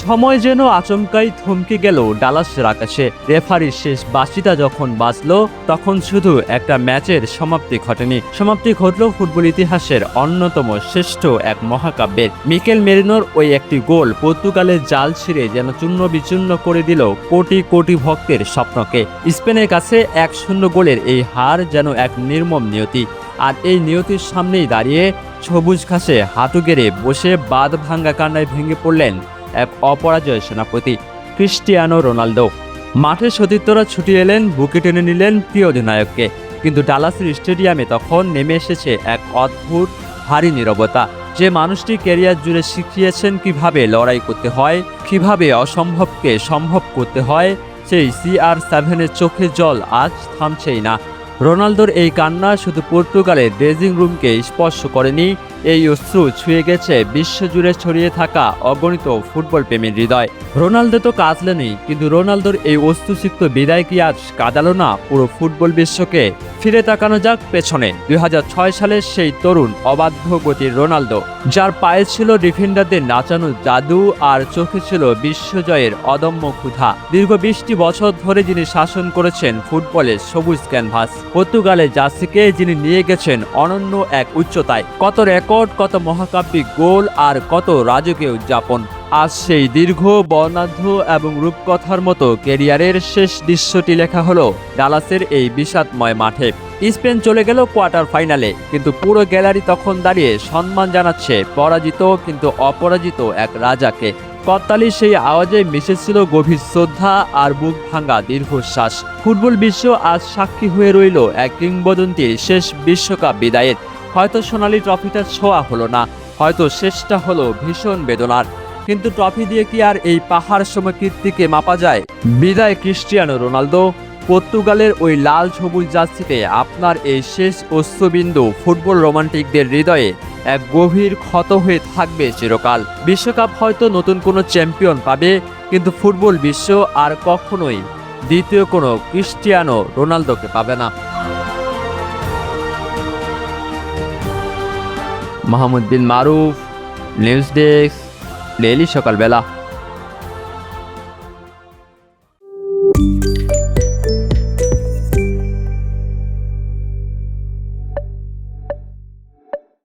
সময় যেন আচমকাই থমকে গেল ডালাসের আকাশে। রেফারির শেষ বাঁশিটা যখন বাজলো তখন শুধু একটা ম্যাচের সমাপ্তি ঘটেনি, সমাপ্তি ঘটল ফুটবল ইতিহাসের অন্যতম শ্রেষ্ঠ এক মহাকাব্যের। মিকেল মেরিনোর ওই একটি গোল পর্তুগালের জাল ছিঁড়ে যেন চূর্ণ বিচূর্ণ করে দিল কোটি কোটি ভক্তের স্বপ্নকে। স্পেনের কাছে 1-0 গোলের এই হার যেন এক নির্মম নিয়তি। আর এই নিয়তির সামনেই দাঁড়িয়ে সবুজ ঘাসে হাঁটু গেড়ে বসে বাঁধ ভাঙ্গা কান্নায় ভেঙে পড়লেন এক অপরাজয় সেনাপতি ক্রিস্টিয়ানো রোনালদো। মাঠে সতীর্থরা ছুটি এলেন, বুকে টেনে নিলেন প্রিয় অধিনায়ককে। কিন্তু ডালাসের স্টেডিয়ামে তখন নেমে এসেছে এক অদ্ভুত ভারী নীরবতা। যে মানুষটি ক্যারিয়ার জুড়ে শিখিয়েছেন কিভাবে লড়াই করতে হয়, কিভাবে অসম্ভবকে সম্ভব করতে হয়, সেই CR7-এর চোখে জল আজ থামছেই না। রোনালদোর এই কান্না শুধু পর্তুগালের ড্রেসিং রুমকে স্পর্শ করেনি, এই অশ্রু ছুঁয়ে গেছে বিশ্বজুড়ে ছড়িয়ে থাকা অগণিত ফুটবল প্রেমীর হৃদয়। রোনালদো তো কাঁদলেনই, কিন্তু রোনালদোর এই অশ্রুসিক্ত বিদায় কি আজ কাঁদালো না পুরো ফুটবল বিশ্বকে? ফিরে তাকানো যাক পেছনে 2006 সালের সেই তরুণ অবাধ্য গতির রোনালদো, যার পায়ে ছিল ডিফেন্ডারদের নাচানো জাদু আর চোখে ছিল বিশ্বজয়ের অদম্য ক্ষুধা। দীর্ঘ 20টি বছর ধরে যিনি শাসন করেছেন ফুটবলের সবুজ ক্যানভাস, পর্তুগালের জার্সিকে যিনি নিয়ে গেছেন অনন্য এক উচ্চতায়। কত রেকর্ড, কত মহাকাব্যিক গোল আর কত রাজকীয় উদযাপন। আজ সেই দীর্ঘ, বর্ণাঢ্য এবং রূপকথার মতো ক্যারিয়ারের শেষ দৃশ্যটি লেখা হলো ডালাসের এই বিষাদময় মাঠে। স্পেন চলে গেল কোয়ার্টার ফাইনালে, কিন্তু পুরো গ্যালারি তখন দাঁড়িয়ে সম্মান জানাচ্ছে পরাজিত কিন্তু অপরাজিত এক রাজাকে। করতালির সেই আওয়াজে মিশেছিল গভীর শ্রদ্ধা আর বুক ভাঙা দীর্ঘশ্বাস। ফুটবল বিশ্ব আজ সাক্ষী হয়ে রইল এক কিংবদন্তির শেষ বিশ্বকাপ বিদায়ের। হয়তো সোনালি ট্রফিটা ছোঁয়া হলো না, হয়তো শেষটা হলো ভীষণ বেদনার, কিন্তু ট্রফি দিয়ে কি আর এই পাহাড় সম কীর্তিকে মাপা যায়? বিদায় ক্রিস্টিয়ানো রোনালদো। পর্তুগালের ওই লাল সবুজ জার্সিতে আপনার এই শেষ অশ্রুবিন্দু ফুটবল রোমান্টিকদের হৃদয়ে এক গভীর ক্ষত হয়ে থাকবে চিরকাল। বিশ্বকাপ হয়তো নতুন কোনো চ্যাম্পিয়ন পাবে, কিন্তু ফুটবল বিশ্ব আর কখনোই দ্বিতীয় কোনো ক্রিস্টিয়ানো রোনালদোকে পাবে না। মাহমুদ বিন মারুফ, নিউজ ডেস্ক, ডেইলি সকালবেলা।